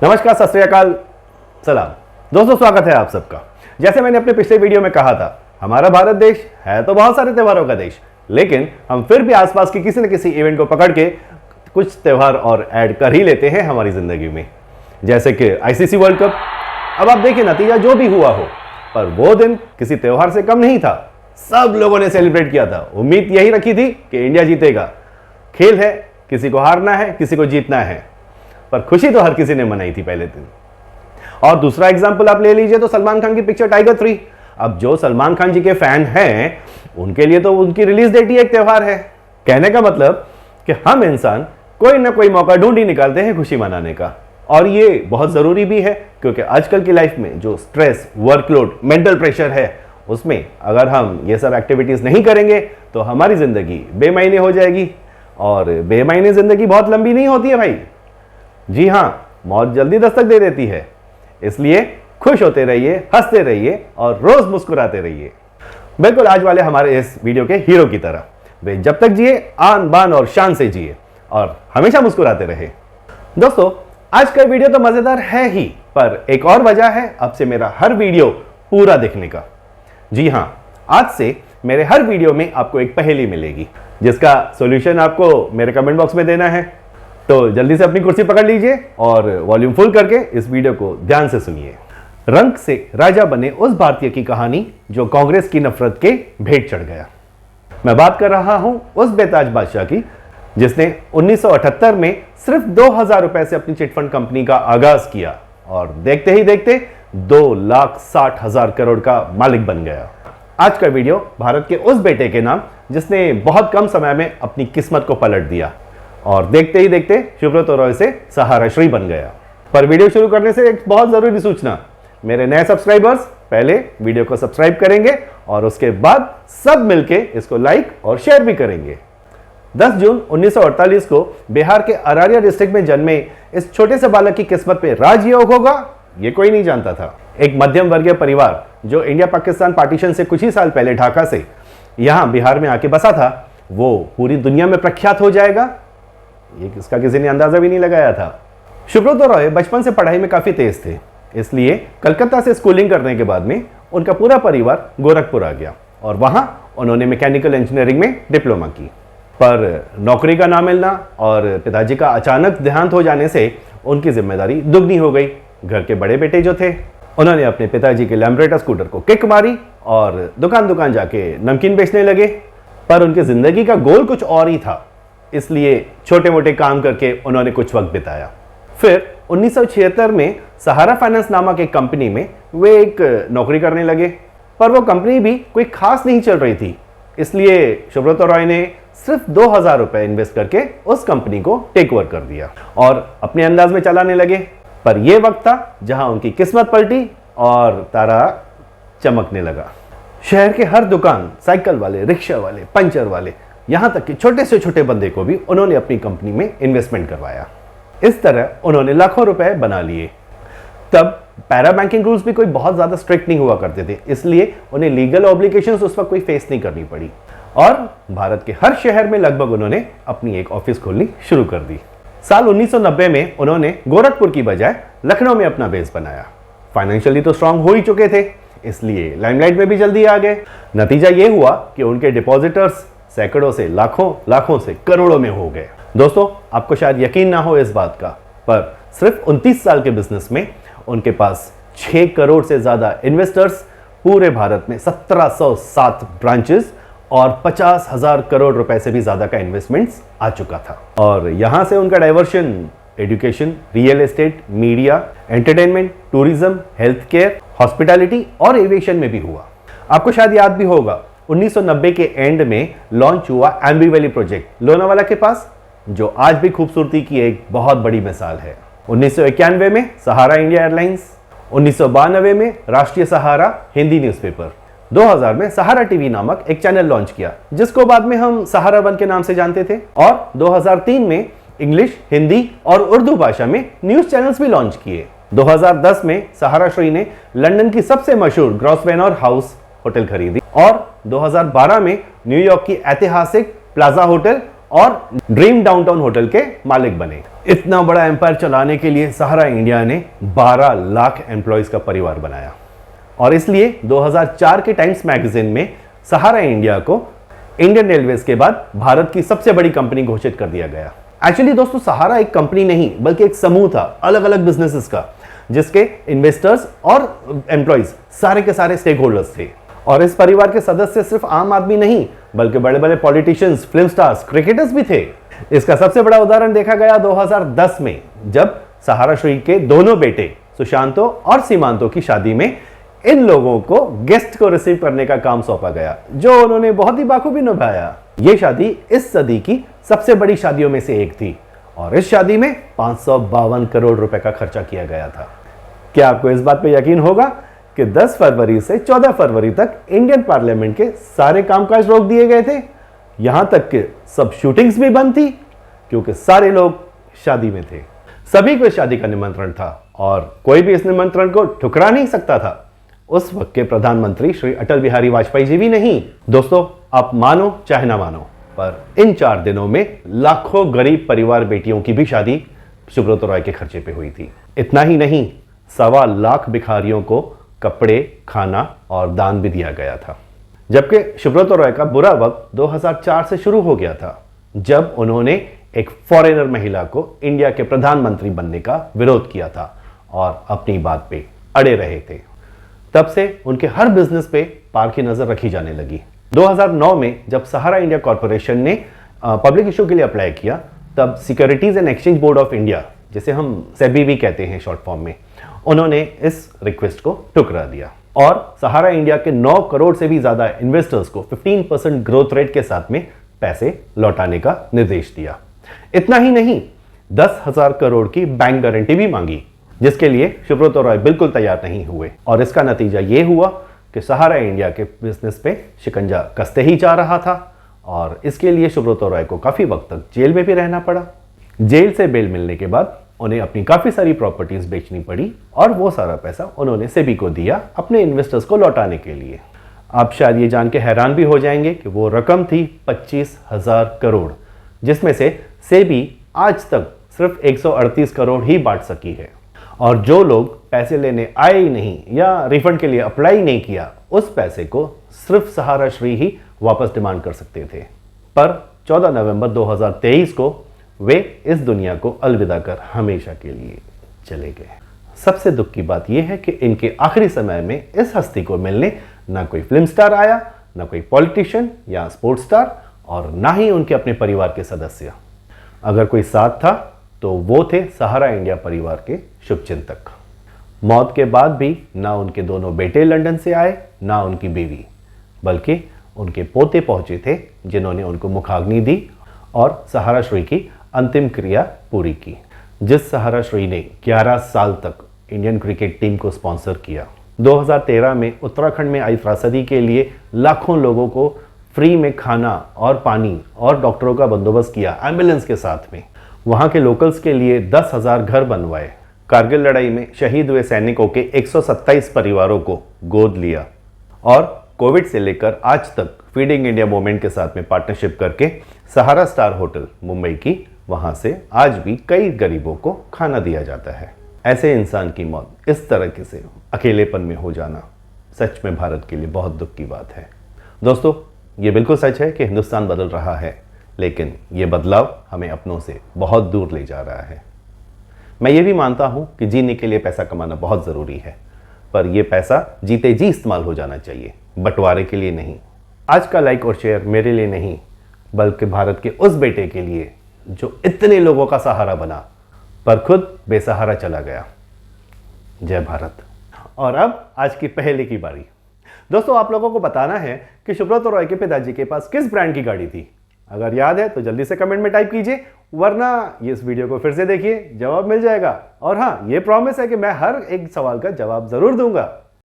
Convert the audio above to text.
नमस्कार, सत श्री अकाल, सलाम। दोस्तों, स्वागत है आप सबका। जैसे मैंने अपने पिछले वीडियो में कहा था, हमारा भारत देश है तो बहुत सारे त्योहारों का देश, लेकिन हम फिर भी आसपास की किसी न किसी इवेंट को पकड़ के कुछ त्योहार और ऐड कर ही लेते हैं हमारी जिंदगी में। जैसे कि आईसीसी वर्ल्ड कप। अब आप देखिए, नतीजा जो भी हुआ हो, पर वो दिन किसी त्योहार से कम नहीं था। सब लोगों ने सेलिब्रेट किया था। उम्मीद यही रखी थी कि इंडिया जीतेगा। खेल है, किसी को हारना है, किसी को जीतना है, पर खुशी तो हर किसी ने मनाई थी पहले दिन। और दूसरा एग्जांपल आप ले लीजिए तो सलमान खान की पिक्चर टाइगर 3। अब जो सलमान खान जी के फैन हैं, उनके लिए तो उनकी रिलीज डेट ही एक त्योहार है। कहने का मतलब कि हम इंसान कोई ना कोई मौका ढूंढ ही निकालते हैं खुशी मनाने का। और ये बहुत जरूरी भी है, क्योंकि आजकल की लाइफ में जो स्ट्रेस, वर्कलोड, मेंटल प्रेशर है, उसमें अगर हम ये सब एक्टिविटीज नहीं करेंगे तो हमारी जिंदगी बेमायने हो जाएगी। और बेमायने जिंदगी बहुत लंबी नहीं होती है भाई। जी हाँ, मौत जल्दी दस्तक दे देती है। इसलिए खुश होते रहिए, हंसते रहिए और रोज मुस्कुराते रहिए। बिल्कुल आज वाले हमारे इस वीडियो के हीरो की तरह। वे जब तक जिए आन बान और शान से जिए और हमेशा मुस्कुराते रहे। दोस्तों, आज का वीडियो तो मजेदार है ही, पर एक और वजह है अब से मेरा हर वीडियो पूरा देखने का। जी हाँ, आज से मेरे हर वीडियो में आपको एक पहेली मिलेगी, जिसका सॉल्यूशन आपको मेरे कमेंट बॉक्स में देना है। तो जल्दी से अपनी कुर्सी पकड़ लीजिए और वॉल्यूम फुल करके इस वीडियो को ध्यान से सुनिए। रंक से राजा बने उस भारतीय की कहानी जो कांग्रेस की नफरत के भेंट चढ़ गया। मैं बात कर रहा हूं उस बेताज बादशाह की, जिसने 1978 में सिर्फ 2000 रुपए से अपनी चिटफंड कंपनी का आगाज किया और देखते ही देखते 2,60,000 करोड़ का मालिक बन गया। आज का वीडियो भारत के उस बेटे के नाम, जिसने बहुत कम समय में अपनी किस्मत को पलट दिया और देखते ही देखते सुब्रत रॉय से सहारा श्री बन गया। पर वीडियो शुरू करने से एक बहुत जरूरी सूचना। मेरे नए सब्सक्राइबर्स पहले वीडियो को सब्सक्राइब करेंगे और उसके बाद सब मिलके इसको लाइक और शेयर भी करेंगे। 10 जून 1948 को बिहार के अररिया डिस्ट्रिक्ट में जन्मे इस छोटे से बालक की किस्मत पे राजयोग होगा, ये कोई नहीं जानता था। एक मध्यम वर्गीय परिवार जो इंडिया पाकिस्तान पार्टीशन से कुछ ही साल पहले ढाका से यहां बिहार में आके बसा था, वो पूरी दुनिया में प्रख्यात हो जाएगा, ये इसका किसी ने अंदाजा भी नहीं लगाया था। सुब्रत रॉय बचपन से पढ़ाई में काफी तेज थे, इसलिए कलकत्ता से स्कूलिंग करने के बाद में उनका पूरा परिवार गोरखपुर आ गया और वहां उन्होंने मैकेनिकल इंजीनियरिंग में डिप्लोमा की। पर नौकरी का ना मिलना और पिताजी का अचानक देहांत हो जाने से उनकी जिम्मेदारी दुगनी हो गई। घर के बड़े बेटे जो थे, उन्होंने अपने पिताजी के लैम्ब्रेटा स्कूटर को किक मारी और दुकान दुकान जाके नमकीन बेचने लगे। पर उनकी जिंदगी का गोल कुछ और ही था, इसलिए छोटे मोटे काम करके उन्होंने कुछ वक्त बिताया। फिर 1976 में सहारा फाइनेंस नामक एक कंपनी में वे एक नौकरी करने लगे, पर वो कंपनी भी कोई खास नहीं चल रही थी। इसलिए सुब्रत रॉय ने सिर्फ 2000 रुपए इन्वेस्ट करके उस कंपनी को टेक ओवर कर दिया और अपने अंदाज में चलाने लगे। पर यह वक्त था जहां उनकी किस्मत पलटी और तारा चमकने लगा। शहर के हर दुकान, साइकिल वाले, रिक्शा वाले, पंचर वाले, यहां तक कि छोटे से छोटे बंदे को भी उन्होंने अपनी कंपनी में इन्वेस्टमेंट करवाया। इस तरह उन्होंने लाखों रुपए बना लिए। तब पैरा बैंकिंग रूल्स भी कोई बहुत ज्यादा स्ट्रिक्ट नहीं हुआ करते थे, इसलिए उन्हें लीगल ऑब्लिगेशंस उस वक्त कोई फेस नहीं करनी पड़ी और भारत के हर शहर में लगभग उन्होंने अपनी एक ऑफिस खोलनी शुरू कर दी। साल 1990 में उन्होंने गोरखपुर की बजाय लखनऊ में अपना बेस बनाया। फाइनेंशियली तो स्ट्रांग हो ही चुके थे, इसलिए लाइमलाइट में भी जल्दी आ गए। नतीजा यह हुआ कि उनके डिपॉजिटर्स सैकड़ों से लाखों, लाखों से करोड़ों में हो गए। दोस्तों, आपको शायद यकीन ना हो इस बात का, पर सिर्फ 29 साल के बिजनेस में उनके पास 6 करोड़ से ज्यादा इन्वेस्टर्स, पूरे भारत में 1707 ब्रांचेस और 50,000 करोड़ रुपए से भी ज्यादा का इन्वेस्टमेंट्स आ चुका था। और यहां से उनका diversion education, real estate, media, entertainment, tourism, health care, hospitality और एविएशन में भी हुआ। आपको शायद याद भी होगा, 1990 के एंड में लॉन्च हुआ एम्बी वैली प्रोजेक्ट लोनावाला के पास, जो आज भी खूबसूरती की एक बहुत बड़ी मिसाल है। 1991 में सहारा इंडिया एयरलाइंस, 1992 में राष्ट्रीय सहारा हिंदी न्यूज़पेपर, 2000 में सहारा टीवी नामक एक चैनल लॉन्च किया, जिसको बाद में हम सहारा वन के नाम से जानते थे, और 2003 में इंग्लिश, हिंदी और उर्दू भाषा में न्यूज चैनल्स भी लॉन्च किए। 2010 में सहारा श्री ने लंदन की सबसे मशहूर ग्रॉसवेनर हाउस होटल खरीदी और 2012 में न्यूयॉर्क की ऐतिहासिक प्लाजा होटल और ड्रीम डाउनटाउन होटल के मालिक बने। इतना बड़ा एम्पायर चलाने के लिए सहारा इंडिया ने 12 लाख एम्प्लॉयज का परिवार बनाया और इसलिए 2004 के टाइम्स मैगजीन में सहारा इंडिया को इंडियन रेलवेज के बाद भारत की सबसे बड़ी कंपनी घोषित कर दिया गया। एक्चुअली दोस्तों, सहारा एक कंपनी नहीं बल्कि एक समूह था अलग अलग बिजनेसेस का, जिसके इन्वेस्टर्स और एम्प्लॉयज सारे के सारे स्टेक होल्डर्स थे। और इस परिवार के सदस्य सिर्फ आम आदमी नहीं बल्कि बड़े बड़े पॉलिटिशियंस, फिल्म स्टार्स, क्रिकेटर्स भी थे। इसका सबसे बड़ा उदाहरण देखा गया 2010 में, जब सहारा श्री के दोनों बेटे सुशांतो और सीमांतो की शादी में इन लोगों को गेस्ट को रिसीव करने का काम सौंपा गया, जो उन्होंने बहुत ही बाखूबी निभाया। यह शादी इस सदी की सबसे बड़ी शादियों में से एक थी और इस शादी में 552 करोड़ रुपए का खर्चा किया गया था। क्या आपको इस बात पे यकीन होगा कि 10 फरवरी से 14 फरवरी तक इंडियन पार्लियामेंट के सारे कामकाज रोक दिए गए थे, यहां तक कि सब शूटिंग्स भी बंद थी, क्योंकि सारे लोग शादी में थे। सभी को इस शादी का निमंत्रण था और कोई भी इस निमंत्रण को ठुकरा नहीं सकता था। उस वक्त के प्रधानमंत्री श्री अटल बिहारी वाजपेयी जी भी नहीं। दोस्तों, आप मानो चाहे ना मानो, पर इन 4 दिनों में लाखों गरीब परिवार बेटियों की भी शादी सुब्रतो रॉय के खर्चे पे हुई थी। इतना ही नहीं, 1.25 लाख भिखारियों को कपड़े, खाना और दान भी दिया गया था। जबकि सुब्रतो रॉय का बुरा वक्त 2004 से शुरू हो गया था, जब उन्होंने एक फॉरेनर महिला को इंडिया के प्रधानमंत्री बनने का विरोध किया था और अपनी बात पे अड़े रहे थे। तब से उनके हर बिजनेस पे पार की नजर रखी जाने लगी। 2009 में जब सहारा इंडिया कॉर्पोरेशन ने पब्लिक इशू के लिए अप्लाई किया, तब securities and exchange board of India, जिसे हम सेबी भी कहते हैं शॉर्ट फॉर्म में, उन्होंने इस रिक्वेस्ट को ठुकरा दिया और सहारा इंडिया के 9 करोड़ से भी ज्यादा इन्वेस्टर्स को 15% ग्रोथ रेट के साथ में पैसे लौटाने का निर्देश दिया। इतना ही नहीं, 10,000 करोड़ की बैंक गारंटी भी मांगी, जिसके लिए सुब्रतो रॉय बिल्कुल तैयार नहीं हुए और इसका नतीजा यह हुआ कि सहारा इंडिया के बिजनेस पे शिकंजा कसते ही जा रहा था और इसके लिए सुब्रतो रॉय को काफी वक्त तक जेल में भी रहना पड़ा। जेल से बेल मिलने के बाद उन्हें अपनी काफी सारी प्रॉपर्टीज बेचनी पड़ी और वो सारा पैसा उन्होंने सेबी को दिया अपने इन्वेस्टर्स को लौटाने के लिए। आप शायद ये जान के हैरान भी हो जाएंगे कि वो रकम थी 25,000 करोड़, जिसमें से सेबी आज तक सिर्फ 138 करोड़ ही बांट सकी है। और जो लोग पैसे लेने आए ही नहीं या रिफंड के लिए अप्लाई नहीं किया, उस पैसे को सिर्फ सहारा श्री ही वापस डिमांड कर सकते थे। पर 14 नवंबर 2023 को वे इस दुनिया को अलविदा कर हमेशा के लिए चले गए। सबसे दुख की बात यह है कि इनके आखिरी समय में इस हस्ती को मिलने ना कोई फिल्म स्टार आया, ना कोई पॉलिटिशियन या स्पोर्ट्स स्टार और ना ही उनके अपने परिवार के सदस्य। अगर कोई साथ था तो वो थे सहारा इंडिया परिवार के शुभचिंतक। मौत के बाद भी ना उनके दोनों बेटे लंदन से आए, ना उनकी बीवी, बल्कि उनके पोते पहुंचे थे, जिन्होंने उनको मुखाग्नि दी और सहारा श्री की अंतिम क्रिया पूरी की। जिस सहारा श्री ने 11 साल तक इंडियन क्रिकेट टीम को स्पॉन्सर किया, 2013 में उत्तराखंड में आई त्रासदी के लिए लाखों लोगों को फ्री में खाना और पानी और डॉक्टरों का बंदोबस्त किया एम्बुलेंस के साथ में, वहां के लोकल्स के लिए 10,000 घर बनवाए, कारगिल लड़ाई में शहीद हुए सैनिकों के 127 परिवारों को गोद लिया और कोविड से लेकर आज तक फीडिंग इंडिया मूवमेंट के साथ में पार्टनरशिप करके सहारा स्टार होटल मुंबई की, वहां से आज भी कई गरीबों को खाना दिया जाता है। ऐसे इंसान की मौत इस तरह से अकेलेपन में हो जाना सच में भारत के लिए बहुत दुख की बात है। दोस्तों, ये बिल्कुल सच है कि हिंदुस्तान बदल रहा है, लेकिन ये बदलाव हमें अपनों से बहुत दूर ले जा रहा है। मैं ये भी मानता हूं कि जीने के लिए पैसा कमाना बहुत ज़रूरी है, पर यह पैसा जीते जी इस्तेमाल हो जाना चाहिए, बंटवारे के लिए नहीं। आज का लाइक और शेयर मेरे लिए नहीं, बल्कि भारत के उस बेटे के लिए जो इतने लोगों का सहारा बना पर खुद बेसहारा चला गया। जय भारत। और अब आज की पहेली की बारी। दोस्तों, आप लोगों को बताना है कि सुब्रतो रॉय के पिताजी के पास किस ब्रांड की गाड़ी थी। अगर याद है तो जल्दी से कमेंट में टाइप कीजिए, वरना ये इस वीडियो को फिर से देखिए, जवाब मिल जाएगा। और हाँ, ये प्रॉमिस है कि मैं हर एक सवाल का जवाब जरूर दूंगा।